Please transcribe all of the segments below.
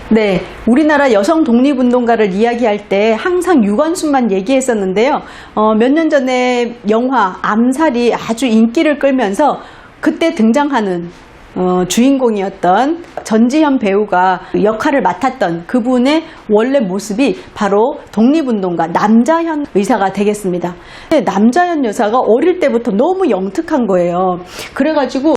네, 우리나라 여성 독립운동가를 이야기할 때 항상 유관순만 얘기했었는데요. 몇 년 전에 영화 암살이 아주 인기를 끌면서 그때 등장하는 주인공이었던 전지현 배우가 역할을 맡았던 그분의 원래 모습이 바로 독립운동가 남자현 의사가 되겠습니다. 남자현 여사가 어릴 때부터 너무 영특한 거예요. 그래가지고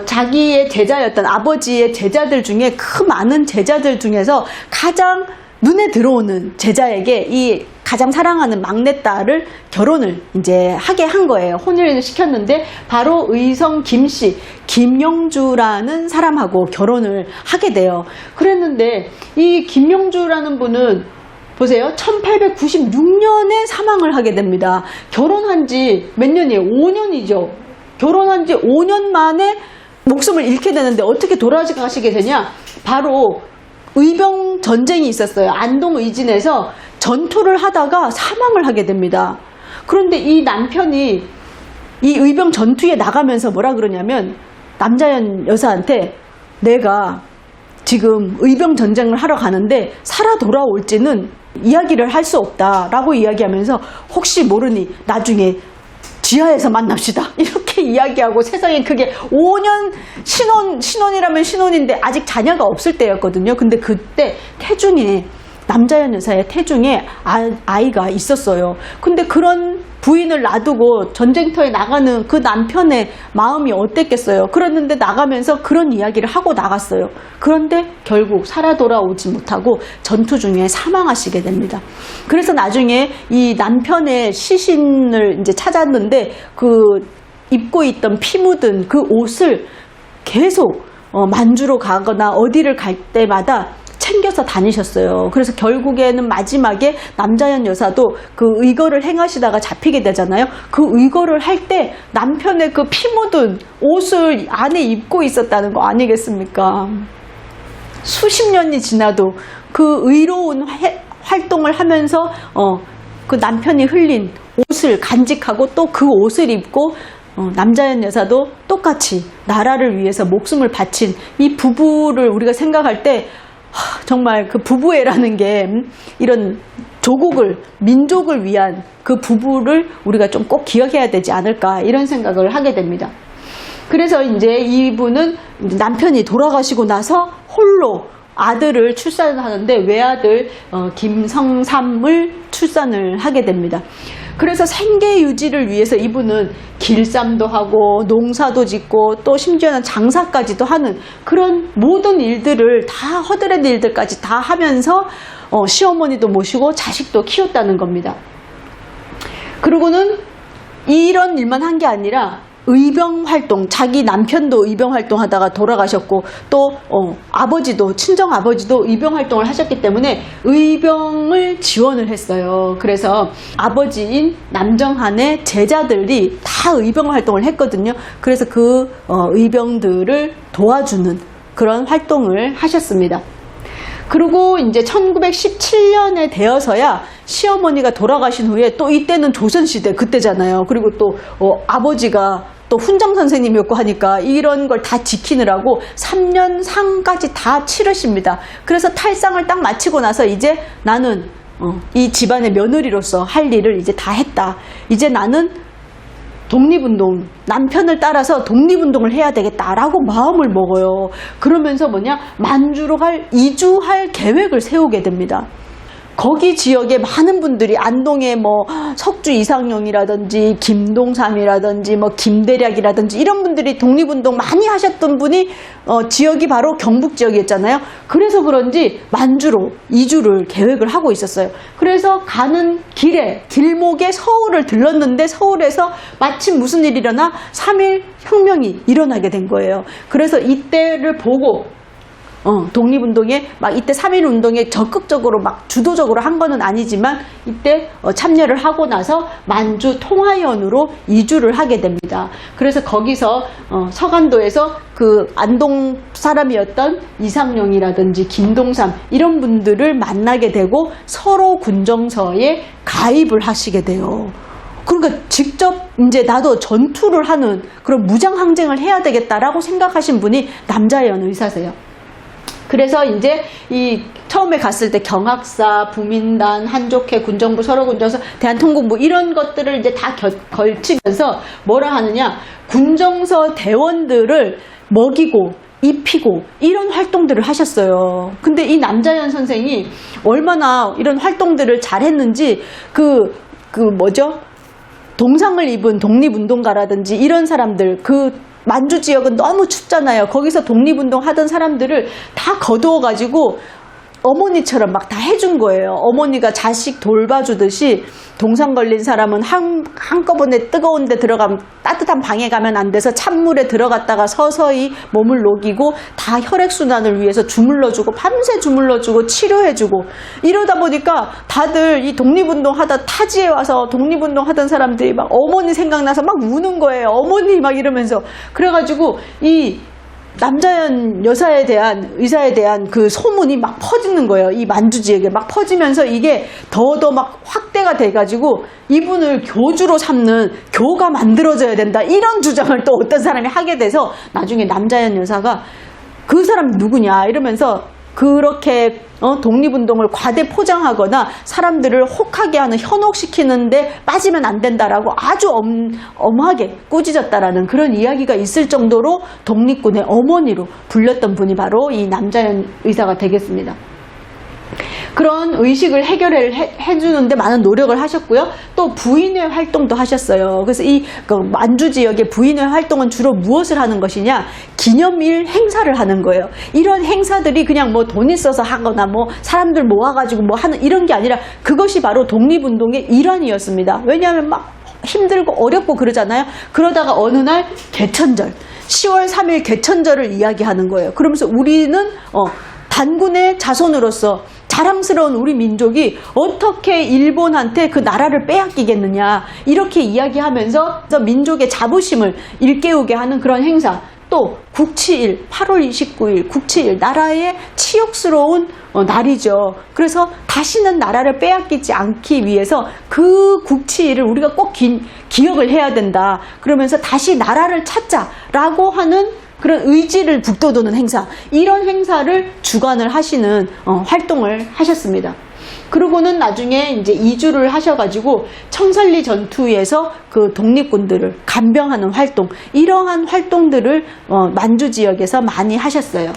자기의 제자였던 아버지의 제자들 중에 그 많은 제자들 중에서 가장 눈에 들어오는 제자에게 이 가장 사랑하는 막내딸을 결혼을 이제 하게 한 거예요. 혼인을 시켰는데 바로 의성 김씨, 김영주라는 사람하고 결혼을 하게 돼요. 그랬는데 이 김영주라는 분은 보세요. 1896년에 사망을 하게 됩니다. 결혼한 지 몇 년이에요? 5년이죠. 결혼한 지 5년 만에 목숨을 잃게 되는데 어떻게 돌아가시게 되냐? 바로 의병 전쟁이 있었어요. 안동 의진에서 전투를 하다가 사망을 하게 됩니다. 그런데 이 남편이 이 의병 전투에 나가면서 뭐라 그러냐면 남자현 여사한테 내가 지금 의병 전쟁을 하러 가는데 살아 돌아올지는 이야기를 할 수 없다라고 이야기하면서 혹시 모르니 나중에 지하에서 만납시다 이렇게 이야기하고 세상에 그게 5년 신혼이라면 신혼인데 아직 자녀가 없을 때였거든요. 근데 그때 태중에 남자현 여사의 태중에 아이가 있었어요. 근데 그런 부인을 놔두고 전쟁터에 나가는 그 남편의 마음이 어땠겠어요. 그랬는데 나가면서 그런 이야기를 하고 나갔어요. 그런데 결국 살아 돌아오지 못하고 전투 중에 사망하시게 됩니다. 그래서 나중에 이 남편의 시신을 이제 찾았는데 그 입고 있던 피 묻은 그 옷을 계속 만주로 가거나 어디를 갈 때마다 챙겨서 다니셨어요. 그래서 결국에는 마지막에 남자현 여사도 그 의거를 행하시다가 잡히게 되잖아요. 그 의거를 할 때 남편의 그 피 묻은 옷을 안에 입고 있었다는 거 아니겠습니까? 수십 년이 지나도 그 의로운 활동을 하면서 그 남편이 흘린 옷을 간직하고 또 그 옷을 입고 남자현 여사도 똑같이 나라를 위해서 목숨을 바친 이 부부를 우리가 생각할 때 정말 그 부부애라는 게 이런 조국을 민족을 위한 그 부부를 우리가 좀 꼭 기억해야 되지 않을까 이런 생각을 하게 됩니다. 그래서 이제 이분은 남편이 돌아가시고 나서 홀로 아들을 출산을 하는데 외아들 김성삼을 출산을 하게 됩니다. 그래서 생계 유지를 위해서 이분은 길쌈도 하고 농사도 짓고 또 심지어는 장사까지도 하는 그런 모든 일들을 다 허드렛 일들까지 다 하면서 시어머니도 모시고 자식도 키웠다는 겁니다. 그리고는 이런 일만 한 게 아니라 의병 활동, 자기 남편도 의병 활동하다가 돌아가셨고 또 아버지도 친정 아버지도 의병 활동을 하셨기 때문에 의병을 지원을 했어요. 그래서 아버지인 남정한의 제자들이 다 의병 활동을 했거든요. 그래서 그 의병들을 도와주는 그런 활동을 하셨습니다. 그리고 이제 1917년에 되어서야 시어머니가 돌아가신 후에 또 이때는 조선시대 그때잖아요. 그리고 또 아버지가 또 훈장 선생님이었고 하니까 이런 걸 다 지키느라고 3년 상까지 다 치르십니다. 그래서 탈상을 딱 마치고 나서 이제 나는 이 집안의 며느리로서 할 일을 이제 다 했다. 이제 나는 독립운동, 남편을 따라서 독립운동을 해야 되겠다라고 마음을 먹어요. 그러면서 만주로 이주할 계획을 세우게 됩니다. 거기 지역에 많은 분들이 안동에 석주 이상용이라든지 김동삼이라든지 김대략이라든지 이런 분들이 독립운동 많이 하셨던 분이 지역이 바로 경북 지역이었잖아요. 그래서 그런지 만주로 이주를 계획을 하고 있었어요. 그래서 가는 길에 길목에 서울을 들렀는데 서울에서 마침 무슨 일이 일어나 3.1 혁명이 일어나게 된 거예요. 그래서 이때를 보고 독립운동에 이때 3.1 운동에 적극적으로 주도적으로 한 거는 아니지만 이때 참여를 하고 나서 만주 통화연으로 이주를 하게 됩니다. 그래서 거기서 서간도에서 그 안동 사람이었던 이상용이라든지 김동삼 이런 분들을 만나게 되고 서로 군정서에 가입을 하시게 돼요. 그러니까 직접 이제 나도 전투를 하는 그런 무장 항쟁을 해야 되겠다라고 생각하신 분이 남자현 의사세요. 그래서 이제 이 처음에 갔을 때 경학사, 부민단, 한족회, 군정부, 서로군정서, 대한통군부 이런 것들을 이제 다 걸치면서 뭐라 하느냐, 군정서 대원들을 먹이고 입히고 이런 활동들을 하셨어요. 근데 이 남자연 선생이 얼마나 이런 활동들을 잘했는지 뭐죠? 동상을 입은 독립운동가라든지 이런 사람들, 만주 지역은 너무 춥잖아요. 거기서 독립운동 하던 사람들을 다 거두어가지고 어머니처럼 막 다 해준 거예요. 어머니가 자식 돌봐주듯이 동상 걸린 사람은 한꺼번에 뜨거운 데 들어가면 따뜻한 방에 가면 안 돼서 찬물에 들어갔다가 서서히 몸을 녹이고 다 혈액순환을 위해서 주물러주고 밤새 주물러주고 치료해주고 이러다 보니까 다들 이 독립운동 하다 타지에 와서 독립운동 하던 사람들이 막 어머니 생각나서 막 우는 거예요. 어머니 막 이러면서. 그래가지고 이 남자연 여사에 대한, 의사에 대한 그 소문이 막 퍼지는 거예요. 이 만주 지역에 막 퍼지면서 이게 더 막 확대가 돼가지고 이분을 교주로 삼는 교가 만들어져야 된다. 이런 주장을 또 어떤 사람이 하게 돼서 나중에 남자연 여사가 그 사람이 누구냐 이러면서 그렇게 독립운동을 과대 포장하거나 사람들을 혹하게 하는, 현혹시키는데 빠지면 안 된다라고 아주 엄하게 꾸짖었다라는 그런 이야기가 있을 정도로 독립군의 어머니로 불렸던 분이 바로 이 남자연 의사가 되겠습니다. 그런 의식을 해주는데 많은 노력을 하셨고요. 또 부인회 활동도 하셨어요. 그래서 이 만주 지역의 부인회 활동은 주로 무엇을 하는 것이냐? 기념일 행사를 하는 거예요. 이런 행사들이 그냥 뭐 돈 있어서 하거나 뭐 사람들 모아가지고 뭐 하는 이런 게 아니라 그것이 바로 독립운동의 일환이었습니다. 왜냐하면 막 힘들고 어렵고 그러잖아요. 그러다가 어느 날 개천절, 10월 3일 개천절을 이야기하는 거예요. 그러면서 우리는 단군의 자손으로서 자랑스러운 우리 민족이 어떻게 일본한테 그 나라를 빼앗기겠느냐 이렇게 이야기하면서 민족의 자부심을 일깨우게 하는 그런 행사. 또 국치일, 8월 29일 국치일, 나라의 치욕스러운 날이죠. 그래서 다시는 나라를 빼앗기지 않기 위해서 그 국치일을 우리가 꼭 기억을 해야 된다. 그러면서 다시 나라를 찾자라고 하는 그런 의지를 북돋우는 행사, 이런 행사를 주관을 하시는 활동을 하셨습니다. 그러고는 나중에 이제 이주를 하셔가지고 청설리 전투에서 그 독립군들을 간병하는 활동, 이러한 활동들을 만주 지역에서 많이 하셨어요.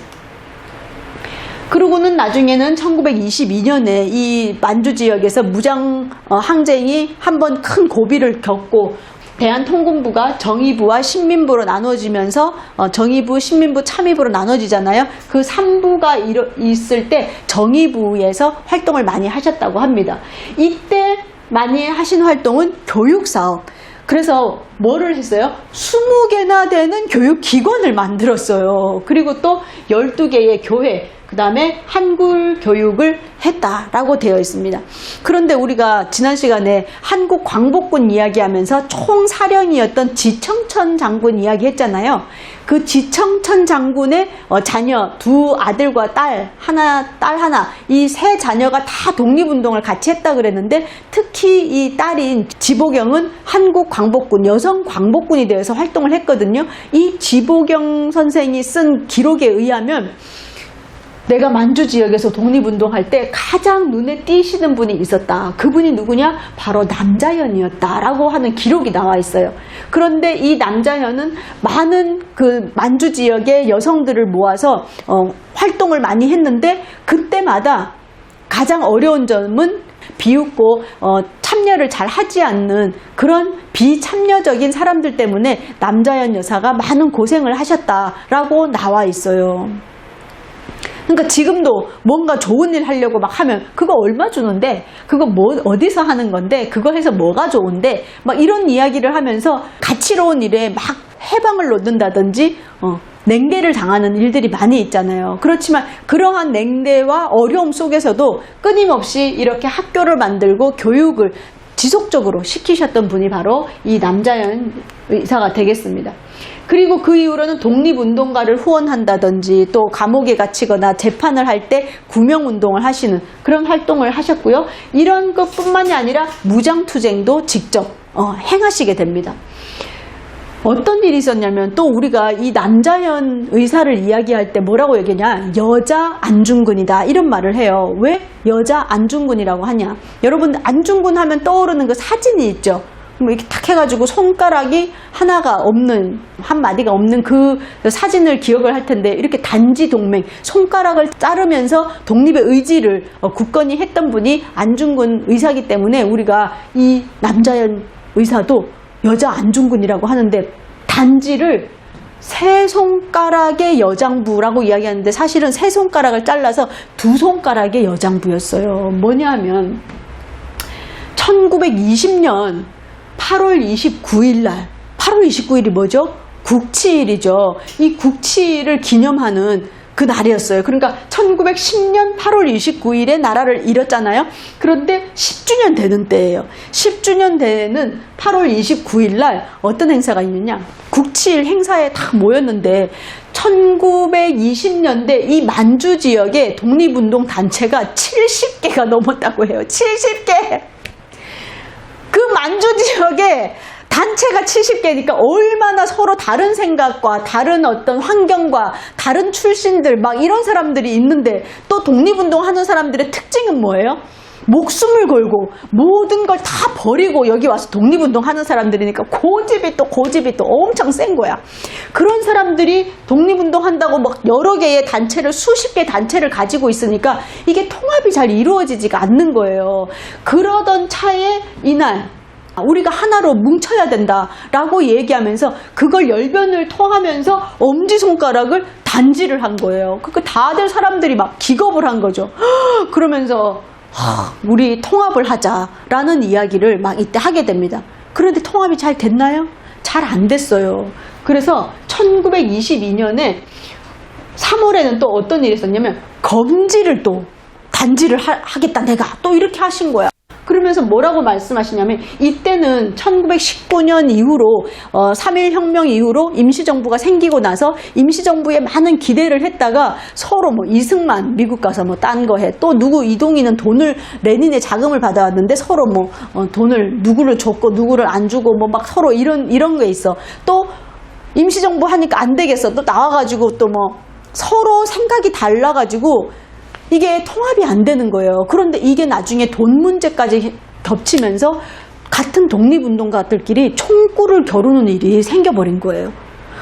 그러고는 나중에는 1922년에 이 만주 지역에서 무장 항쟁이 한번 큰 고비를 겪고 대한통군부가 정의부와 신민부로 나눠지면서 정의부, 신민부, 참의부로 나눠지잖아요. 그 3부가 있을 때 정의부에서 활동을 많이 하셨다고 합니다. 이때 많이 하신 활동은 교육사업. 그래서 뭐를 했어요? 20개나 되는 교육기관을 만들었어요. 그리고 또 12개의 교회, 그 다음에 한글 교육을 했다라고 되어 있습니다. 그런데 우리가 지난 시간에 한국 광복군 이야기하면서 총사령이었던 지청천 장군 이야기했잖아요. 그 지청천 장군의 자녀, 2 아들과 딸 하나, 이 3 자녀가 다 독립운동을 같이 했다 그랬는데 특히 이 딸인 지보경은 한국 광복군, 여성 광복군이 되어서 활동을 했거든요. 이 지보경 선생이 쓴 기록에 의하면 내가 만주 지역에서 독립운동할 때 가장 눈에 띄시는 분이 있었다. 그분이 누구냐? 바로 남자연이었다라고 하는 기록이 나와 있어요. 그런데 이 남자연은 많은 그 만주 지역의 여성들을 모아서 활동을 많이 했는데 그때마다 가장 어려운 점은 비웃고 참여를 잘 하지 않는 그런 비참여적인 사람들 때문에 남자연 여사가 많은 고생을 하셨다라고 나와 있어요. 그러니까 지금도 뭔가 좋은 일 하려고 막 하면 그거 얼마 주는데, 그거 뭐 어디서 하는 건데, 그거 해서 뭐가 좋은데, 막 이런 이야기를 하면서 가치로운 일에 막 해방을 놓는다든지 냉대를 당하는 일들이 많이 있잖아요. 그렇지만 그러한 냉대와 어려움 속에서도 끊임없이 이렇게 학교를 만들고 교육을 지속적으로 시키셨던 분이 바로 이 남자연 의사가 되겠습니다. 그리고 그 이후로는 독립운동가를 후원한다든지 또 감옥에 갇히거나 재판을 할 때 구명운동을 하시는 그런 활동을 하셨고요. 이런 것뿐만이 아니라 무장투쟁도 직접 행하시게 됩니다. 어떤 일이 있었냐면 또 우리가 이 남자현 의사를 이야기할 때 뭐라고 얘기하냐, 여자 안중근이다 이런 말을 해요. 왜 여자 안중근이라고 하냐, 여러분 안중근 하면 떠오르는 그 사진이 있죠. 이렇게 탁 해가지고 손가락이 하나가 없는, 한 마디가 없는 그 사진을 기억을 할 텐데, 이렇게 단지 동맹, 손가락을 자르면서 독립의 의지를 굳건히 했던 분이 안중근 의사이기 때문에 우리가 이 남자현 의사도 여자 안중근이라고 하는데, 단지를 세 손가락의 여장부라고 이야기하는데 사실은 세 손가락을 잘라서 두 손가락의 여장부였어요. 뭐냐 하면 1920년 8월 29일 날, 8월 29일이 뭐죠? 국치일이죠. 이 국치일을 기념하는 그 날이었어요. 그러니까 1910년 8월 29일에 나라를 잃었잖아요. 그런데 10주년 되는 때예요. 10주년 되는 8월 29일 날 어떤 행사가 있느냐, 국치일 행사에 다 모였는데 1920년대 이 만주 지역에 독립운동 단체가 70개가 넘었다고 해요. 70개! 그 만주 지역에 단체가 70개니까 얼마나 서로 다른 생각과 다른 어떤 환경과 다른 출신들 막 이런 사람들이 있는데, 또 독립운동 하는 사람들의 특징은 뭐예요? 목숨을 걸고 모든 걸 다 버리고 여기 와서 독립운동 하는 사람들이니까 고집이 또 엄청 센 거야. 그런 사람들이 독립운동 한다고 막 여러 개의 단체를, 수십 개 단체를 가지고 있으니까 이게 통합이 잘 이루어지지가 않는 거예요. 그러던 차에 이날 우리가 하나로 뭉쳐야 된다라고 얘기하면서 그걸 열변을 토하면서 엄지손가락을 단지를 한 거예요. 그러니까 다들 사람들이 막 기겁을 한 거죠. 그러면서 우리 통합을 하자라는 이야기를 막 이때 하게 됩니다. 그런데 통합이 잘 됐나요? 잘 안 됐어요. 그래서 1922년에 3월에는 또 어떤 일이 있었냐면, 검지를 또 단지를 하겠다 내가, 또 이렇게 하신 거야. 그러면서 뭐라고 말씀하시냐면, 이때는 1919년 이후로 3.1혁명 이후로 임시정부가 생기고 나서 임시정부에 많은 기대를 했다가 서로 뭐 이승만 미국 가서 뭐 딴 거 해, 또 누구 이동희는 돈을, 레닌의 자금을 받아왔는데 서로 뭐 돈을 누구를 줬고 누구를 안 주고 뭐 막 서로 이런 게 있어. 또 임시정부 하니까 안 되겠어, 또 나와가지고 또 뭐 서로 생각이 달라가지고 이게 통합이 안 되는 거예요. 그런데 이게 나중에 돈 문제까지 겹치면서 같은 독립운동가들끼리 총구를 겨루는 일이 생겨버린 거예요.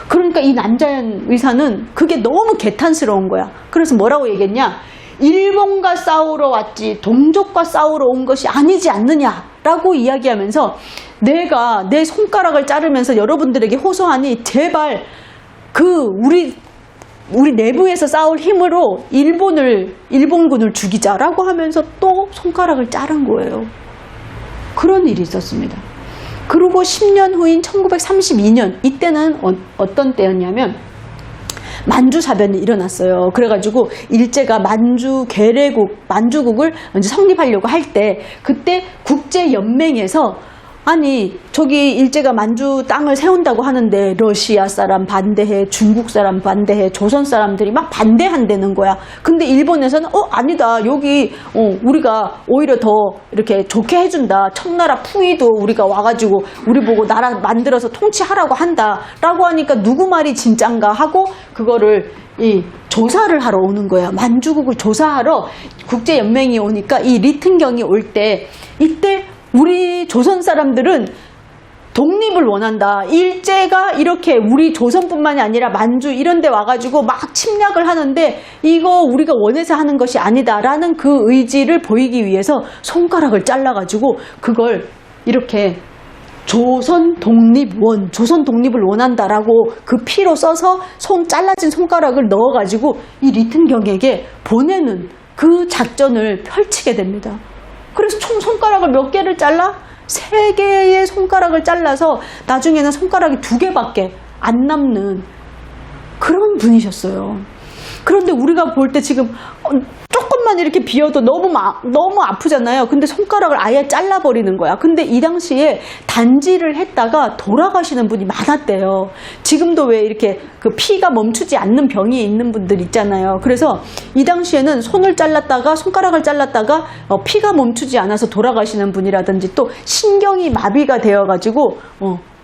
그러니까 이 남자현 의사는 그게 너무 개탄스러운 거야. 그래서 뭐라고 얘기했냐, 일본과 싸우러 왔지 동족과 싸우러 온 것이 아니지 않느냐라고 이야기하면서, 내가 내 손가락을 자르면서 여러분들에게 호소하니 제발 우리 내부에서 싸울 힘으로 일본군을 죽이자라고 하면서 또 손가락을 자른 거예요. 그런 일이 있었습니다. 그리고 10년 후인 1932년, 이때는 어떤 때였냐면 만주사변이 일어났어요. 그래가지고 일제가 만주국을 이제 성립하려고 할 때, 그때 국제연맹에서 아니 저기 일제가 만주 땅을 세운다고 하는데 러시아 사람 반대해, 중국 사람 반대해, 조선 사람들이 막 반대한다는 거야. 근데 일본에서는 아니다, 여기 우리가 오히려 더 이렇게 좋게 해준다, 청나라 풍이도 우리가 와가지고 우리 보고 나라 만들어서 통치하라고 한다 라고 하니까 누구 말이 진짠가 하고 그거를 조사를 하러 오는 거야. 만주국을 조사하러 국제연맹이 오니까 이 리튼경이 올 때, 이때 우리 조선 사람들은 독립을 원한다. 일제가 이렇게 우리 조선뿐만이 아니라 만주 이런 데 와가지고 막 침략을 하는데 이거 우리가 원해서 하는 것이 아니다라는 그 의지를 보이기 위해서 손가락을 잘라가지고 그걸 이렇게 조선 독립을 원한다라고 그 피로 써서 잘라진 손가락을 넣어가지고 이 리튼경에게 보내는 그 작전을 펼치게 됩니다. 그래서 총 손가락을 몇 개를 잘라? 3개의 손가락을 잘라서 나중에는 손가락이 2개밖에 안 남는 그런 분이셨어요. 그런데 우리가 볼 때 지금 조금만 이렇게 비어도 너무 아프잖아요. 근데 손가락을 아예 잘라버리는 거야. 근데 이 당시에 단지를 했다가 돌아가시는 분이 많았대요. 지금도 왜 이렇게 그 피가 멈추지 않는 병이 있는 분들 있잖아요. 그래서 이 당시에는 손가락을 잘랐다가 피가 멈추지 않아서 돌아가시는 분이라든지, 또 신경이 마비가 되어가지고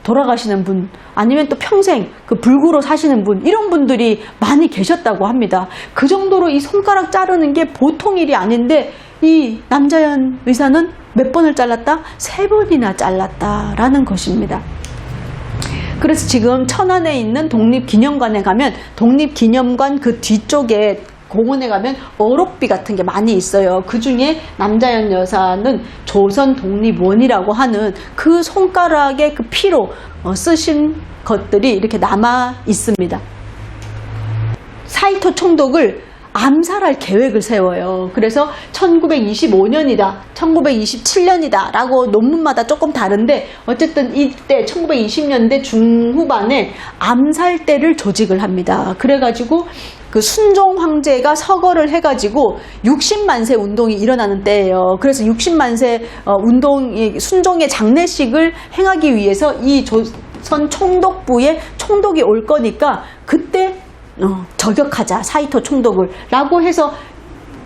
돌아가시는 분, 아니면 또 평생 그 불구로 사시는 분, 이런 분들이 많이 계셨다고 합니다. 그 정도로 이 손가락 자르는 게 보통 일이 아닌데 이 남자연 의사는 몇 번을 잘랐다? 3번이나 잘랐다라는 것입니다. 그래서 지금 천안에 있는 독립기념관에 가면, 독립기념관 그 뒤쪽에 공원에 가면 어록비 같은 게 많이 있어요. 그 중에 남자연 여사는 조선 독립원이라고 하는 그 손가락의 그 피로 쓰신 것들이 이렇게 남아 있습니다. 사이토 총독을 암살할 계획을 세워요. 그래서 1925년이다, 1927년이다 라고 논문마다 조금 다른데, 어쨌든 이때 1920년대 중후반에 암살대를 조직을 합니다. 그래가지고 그 순종 황제가 서거를 해가지고 60만세 운동이 일어나는 때예요. 그래서 60만세 운동이, 순종의 장례식을 행하기 위해서 이 조선 총독부에 총독이 올 거니까 그때 저격하자, 사이토 총독을 라고 해서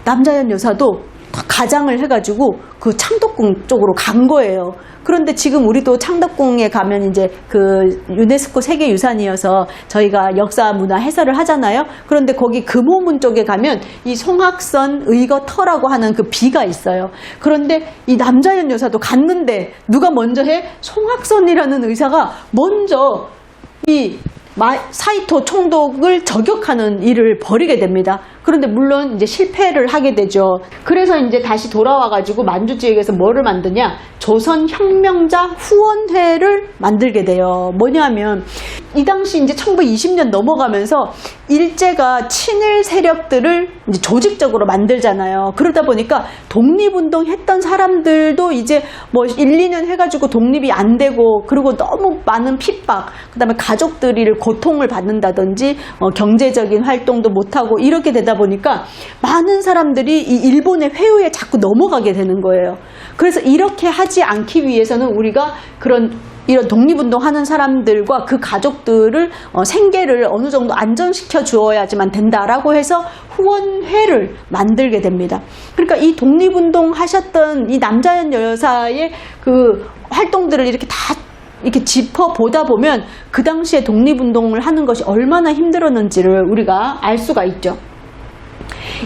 남자연 여사도 가장을 해가지고 그 창덕궁 쪽으로 간 거예요. 그런데 지금 우리도 창덕궁에 가면 이제 그 유네스코 세계유산이어서 저희가 역사 문화 해설을 하잖아요. 그런데 거기 금호문 쪽에 가면 이 송악선 의거터라고 하는 그 비가 있어요. 그런데 이 남자연 여사도 갔는데 누가 먼저 해? 송악선이라는 의사가 먼저 이 사이토 총독을 저격하는 일을 벌이게 됩니다. 그런데 물론 이제 실패를 하게 되죠. 그래서 이제 다시 돌아와가지고 만주 지역에서 뭐를 만드냐? 조선혁명자 후원회를 만들게 돼요. 뭐냐면 이 당시 이제 1920년 넘어가면서 일제가 친일 세력들을 이제 조직적으로 만들잖아요. 그러다 보니까 독립운동 했던 사람들도 이제 뭐 1, 2년 해가지고 독립이 안 되고, 그리고 너무 많은 핍박, 그 다음에 가족들이 고통을 받는다든지 경제적인 활동도 못하고 이렇게 되다 보니까 많은 사람들이 이 일본의 회유에 자꾸 넘어가게 되는 거예요. 그래서 이렇게 하지 않기 위해서는 우리가 이런 독립운동 하는 사람들과 그 가족들을 생계를 어느 정도 안전시켜 주어야지만 된다라고 해서 후원회를 만들게 됩니다. 그러니까 이 독립운동 하셨던 이 남자연 여사의 그 활동들을 이렇게 다 이렇게 짚어보다 보면 그 당시에 독립운동을 하는 것이 얼마나 힘들었는지를 우리가 알 수가 있죠.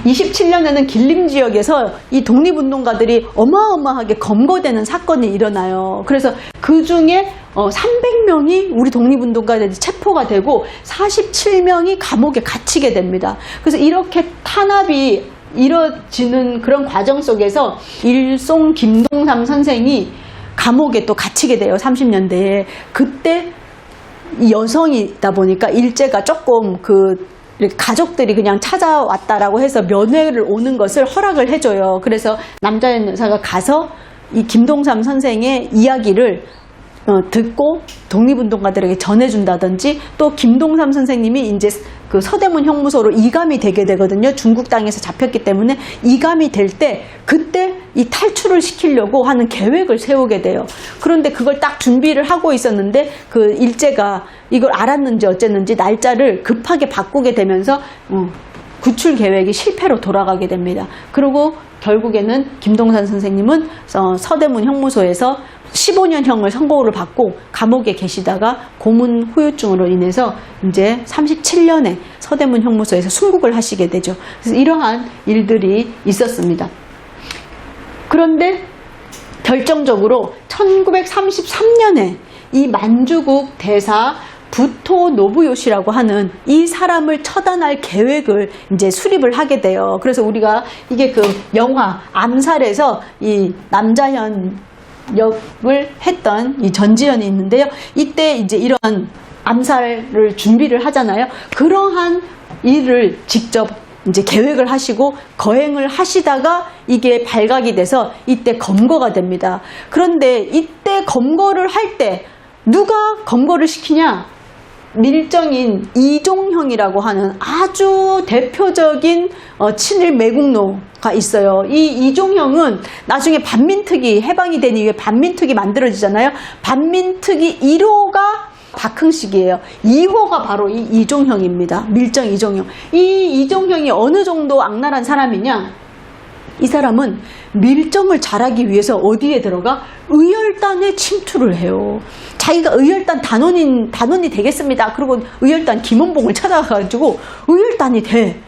27년에는 길림 지역에서 이 독립운동가들이 어마어마하게 검거되는 사건이 일어나요. 그래서 그 중에 300명이 우리 독립운동가들이 체포가 되고 47명이 감옥에 갇히게 됩니다. 그래서 이렇게 탄압이 이뤄지는 그런 과정 속에서 일송 김동삼 선생이 감옥에 또 갇히게 돼요. 30년대에. 그때 여성이다 보니까 일제가 조금 가족들이 그냥 찾아왔다라고 해서 면회를 오는 것을 허락을 해줘요. 그래서 남자연 여사가 가서 이 김동삼 선생의 이야기를 듣고 독립운동가들에게 전해준다든지, 또 김동삼 선생님이 이제 그 서대문 형무소로 이감이 되게 되거든요. 중국 땅에서 잡혔기 때문에 이감이 될 때 그때 이 탈출을 시키려고 하는 계획을 세우게 돼요. 그런데 그걸 딱 준비를 하고 있었는데 그 일제가 이걸 알았는지 어쨌는지 날짜를 급하게 바꾸게 되면서 구출 계획이 실패로 돌아가게 됩니다. 그리고 결국에는 김동산 선생님은 서대문 형무소에서 15년형을 선고를 받고 감옥에 계시다가 고문 후유증으로 인해서 이제 37년에 서대문 형무소에서 순국을 하시게 되죠. 그래서 이러한 일들이 있었습니다. 그런데 결정적으로 1933년에 이 만주국 대사 부토 노부요시라고 하는 이 사람을 처단할 계획을 이제 수립을 하게 돼요. 그래서 우리가 이게 그 영화 암살에서 이 남자현 역을 했던 이 전지현이 있는데요. 이때 이제 이런 암살을 준비를 하잖아요. 그러한 일을 직접 이제 계획을 하시고 거행을 하시다가 이게 발각이 돼서 이때 검거가 됩니다. 그런데 이때 검거를 할 때 누가 검거를 시키냐? 밀정인 이종형이라고 하는 아주 대표적인 친일 매국노가 있어요. 이 이종형은 나중에 반민특위 해방이 된 이후에 반민특위 만들어지잖아요. 반민특위 1호가 박흥식이에요. 2호가 바로 이 이종형입니다. 밀정 이종형. 이 이종형이 어느 정도 악랄한 사람이냐? 이 사람은 밀정을 잘하기 위해서 어디에 들어가? 의열단에 침투를 해요. 자기가 의열단 단원이 되겠습니다. 그리고 의열단 김원봉을 찾아가가지고 의열단이 돼.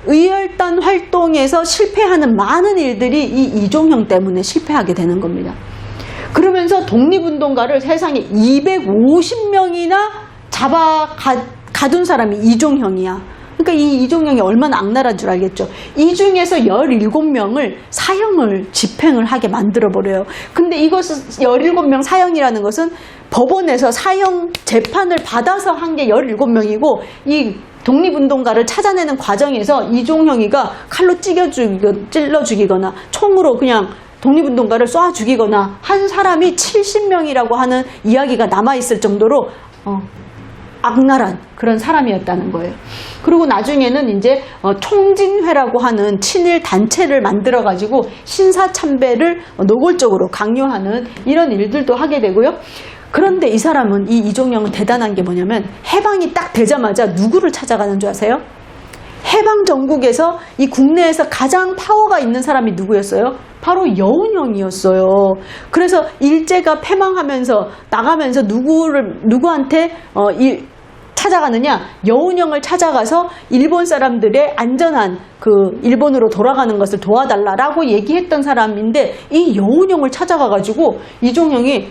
의열단 활동에서 실패하는 많은 일들이 이 이종형 때문에 실패하게 되는 겁니다. 그러면서 독립운동가를 세상에 250명이나 가둔 사람이 이종형이야. 그러니까 이 이종형이 얼마나 악랄한 줄 알겠죠. 이 중에서 17명을 사형을 집행을 하게 만들어버려요. 근데 이것은 17명 사형이라는 것은 법원에서 사형 재판을 받아서 한 게 17명이고 이 독립운동가를 찾아내는 과정에서 이종형이가 칼로 찔러 죽이거나 총으로 그냥 독립운동가를 쏴 죽이거나 한 사람이 70명이라고 하는 이야기가 남아있을 정도로 악랄한 그런 사람이었다는 거예요. 그리고 나중에는 이제 총진회라고 하는 친일 단체를 만들어 가지고 신사참배를 노골적으로 강요하는 이런 일들도 하게 되고요. 그런데 이 사람은, 이 이종형은 대단한 게 뭐냐면 해방이 딱 되자마자 누구를 찾아가는 줄 아세요? 해방 전국에서 이 국내에서 가장 파워가 있는 사람이 누구였어요? 바로 여운형이었어요. 그래서 일제가 패망하면서 나가면서 누구한테 찾아가느냐? 여운형을 찾아가서 일본 사람들의 안전한 일본으로 돌아가는 것을 도와달라라고 얘기했던 사람인데 이 여운형을 찾아가가지고 이종형이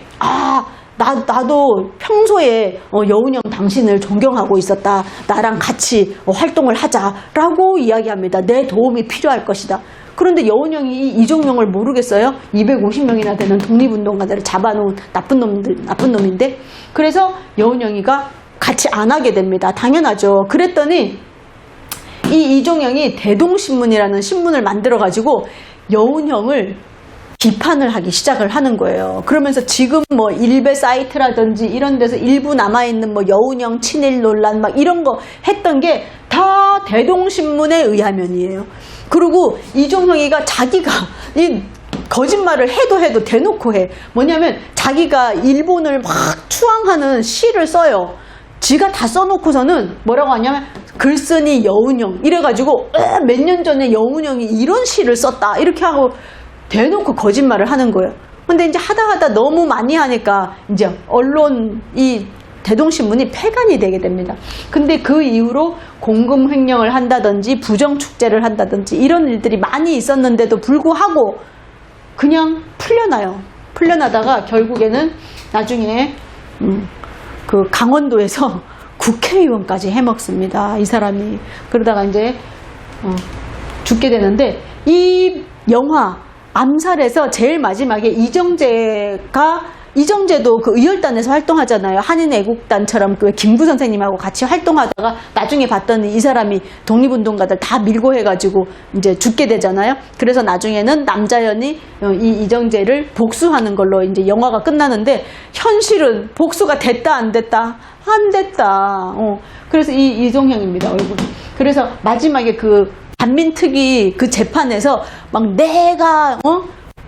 나도 평소에 여운형 당신을 존경하고 있었다. 나랑 같이 활동을 하자라고 이야기합니다. 내 도움이 필요할 것이다. 그런데 여운형이 이종형을 모르겠어요? 250명이나 되는 독립운동가들을 잡아놓은 나쁜 놈인데 그래서 여운형이가 같이 안 하게 됩니다. 당연하죠. 그랬더니 이 이종형이 대동신문이라는 신문을 만들어가지고 여운형을 비판을 하기 시작을 하는 거예요. 그러면서 지금 일베 사이트라든지 이런 데서 일부 남아있는 여운형 친일 논란 이런 거 했던 게 다 대동신문에 의하면이에요. 그리고 이종형이가 자기가 이 거짓말을 해도 대놓고 해. 뭐냐면 자기가 일본을 막 추앙하는 시를 써요. 지가 다 써놓고서는 뭐라고 하냐면 글쓴이 여운형 이래가지고 몇 년 전에 여운형이 이런 시를 썼다 이렇게 하고 대놓고 거짓말을 하는 거예요. 근데 이제 하다 너무 많이 하니까 이제 언론 이 대동신문이 폐간이 되게 됩니다. 근데 그 이후로 공금 횡령을 한다든지 부정 축제를 한다든지 이런 일들이 많이 있었는데도 불구하고 그냥 풀려나요. 풀려나다가 결국에는 나중에 그 강원도에서 국회의원까지 해먹습니다. 이 사람이. 그러다가 이제 죽게 되는데 이 영화 암살에서 제일 마지막에 이정재도 그 의열단에서 활동하잖아요. 한인애국단처럼 그 김구 선생님하고 같이 활동하다가 나중에 봤더니 이 사람이 독립운동가들 다 밀고 해가지고 이제 죽게 되잖아요. 그래서 나중에는 남자연이 이 이정재를 복수하는 걸로 이제 영화가 끝나는데 현실은 복수가 됐다 안 됐다? 안 됐다. 그래서 이 이종형입니다, 얼굴. 그래서 마지막에 그 반민특위 그 재판에서 막 내가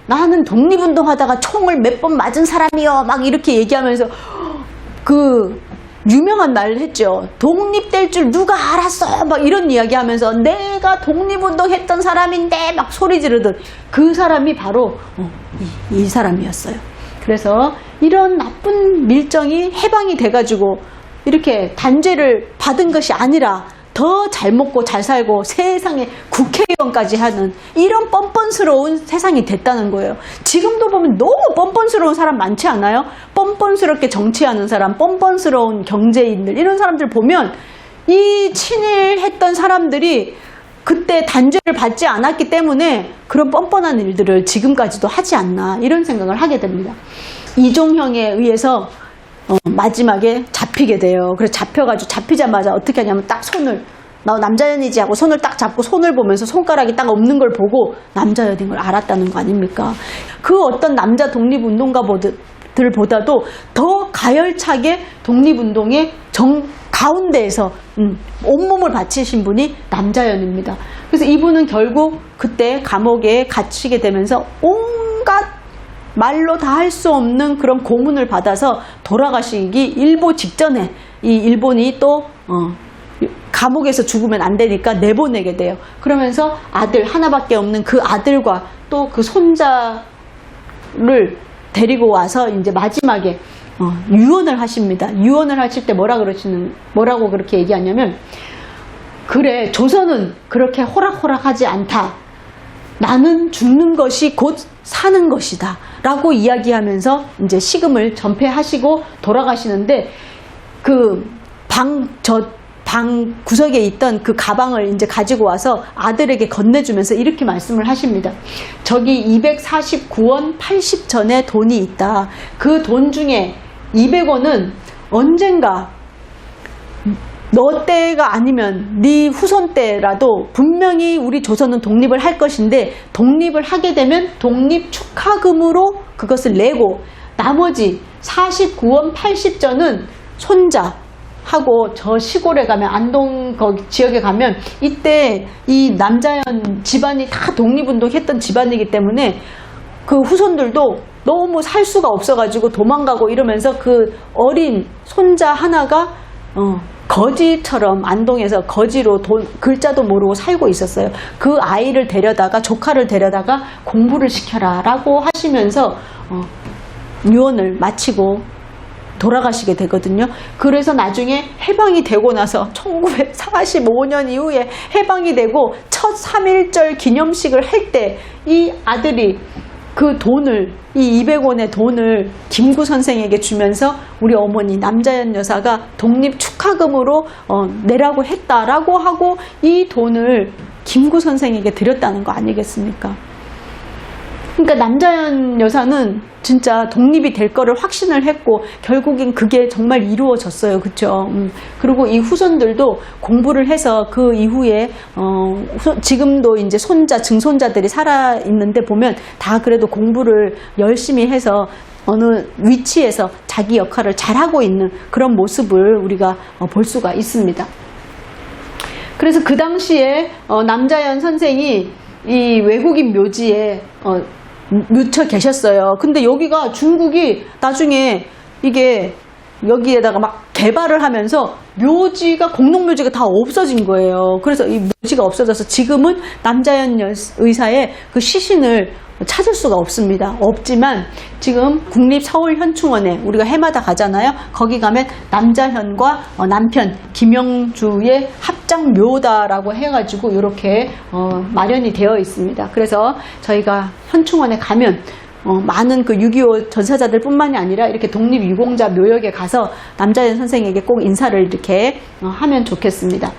나는 독립운동 하다가 총을 몇 번 맞은 사람이요 막 이렇게 얘기하면서 그 유명한 말을 했죠. 독립될 줄 누가 알았어 막 이런 이야기 하면서 내가 독립운동 했던 사람인데 막 소리 지르던 그 사람이 바로 이 사람이었어요. 그래서 이런 나쁜 밀정이 해방이 돼가지고 이렇게 단죄를 받은 것이 아니라 더 잘 먹고 잘 살고 세상에 국회의원까지 하는 이런 뻔뻔스러운 세상이 됐다는 거예요. 지금도 보면 너무 뻔뻔스러운 사람 많지 않아요? 뻔뻔스럽게 정치하는 사람, 뻔뻔스러운 경제인들 이런 사람들 보면 이 친일했던 사람들이 그때 단죄를 받지 않았기 때문에 그런 뻔뻔한 일들을 지금까지도 하지 않나 이런 생각을 하게 됩니다. 이종형에 의해서 마지막에 잡히게 돼요. 그래서 잡히자마자 어떻게 하냐면 딱 나 남자연이지 하고 손을 딱 잡고 손을 보면서 손가락이 딱 없는 걸 보고 남자연인 걸 알았다는 거 아닙니까? 그 어떤 남자 독립운동가들보다도 더 가열차게 독립운동의 가운데에서 온몸을 바치신 분이 남자연입니다. 그래서 이분은 결국 그때 감옥에 갇히게 되면서 온갖 말로 다 할 수 없는 그런 고문을 받아서 돌아가시기 일보 직전에 이 일본이 또 감옥에서 죽으면 안 되니까 내보내게 돼요. 그러면서 아들 하나밖에 없는 그 아들과 또 그 손자를 데리고 와서 이제 마지막에 유언을 하십니다. 유언을 하실 때 뭐라고 그렇게 얘기하냐면, 그래, 조선은 그렇게 호락호락하지 않다. 나는 죽는 것이 곧 사는 것이다. 라고 이야기하면서 이제 식음을 전폐하시고 돌아가시는데, 그 방 구석에 있던 그 가방을 이제 가지고 와서 아들에게 건네주면서 이렇게 말씀을 하십니다. 저기 249원 80전의 돈이 있다. 그 돈 중에 200원은 언젠가 너 때가 아니면 네 후손 때라도 분명히 우리 조선은 독립을 할 것인데, 독립을 하게 되면 독립 축하금으로 그것을 내고, 나머지 49원 80전은 손자 하고 저 시골에 가면, 안동 거기 지역에 가면, 이때 이 남자연 집안이 다 독립운동했던 집안이기 때문에 그 후손들도 너무 살 수가 없어가지고 도망가고 이러면서 그 어린 손자 하나가 거지처럼 안동에서 거지로 글자도 모르고 살고 있었어요. 그 아이를 데려다가, 조카를 데려다가 공부를 시켜라 라고 하시면서 유언을 마치고 돌아가시게 되거든요. 그래서 나중에 해방이 되고 나서 1945년 이후에 해방이 되고 첫 3.1절 기념식을 할 때 이 아들이 그 돈을, 이 200원의 돈을 김구 선생에게 주면서 우리 어머니 남자연 여사가 독립 축하금으로 내라고 했다라고 하고 이 돈을 김구 선생에게 드렸다는 거 아니겠습니까? 그러니까 남자연 여사는 진짜 독립이 될 거를 확신을 했고 결국엔 그게 정말 이루어졌어요. 그렇죠? 그리고 이 후손들도 공부를 해서 그 이후에 지금도 이제 손자, 증손자들이 살아 있는데 보면 다 그래도 공부를 열심히 해서 어느 위치에서 자기 역할을 잘하고 있는 그런 모습을 우리가 볼 수가 있습니다. 그래서 그 당시에 남자연 선생이 이 외국인 묘지에 묻혀 계셨어요. 근데 여기가 중국이 나중에 이게 여기에다가 막 개발을 하면서 묘지가, 공동묘지가 다 없어진 거예요. 그래서 이 묘지가 없어져서 지금은 남자연 의사의 그 시신을 찾을 수가 없습니다. 없지만 지금 국립서울현충원에 우리가 해마다 가잖아요. 거기 가면 남자현과 남편 김영주의 합장묘다라고 해가지고 이렇게 마련이 되어 있습니다. 그래서 저희가 현충원에 가면 많은 그 6.25 전사자들 뿐만이 아니라 이렇게 독립유공자 묘역에 가서 남자연 선생에게 꼭 인사를 이렇게 하면 좋겠습니다.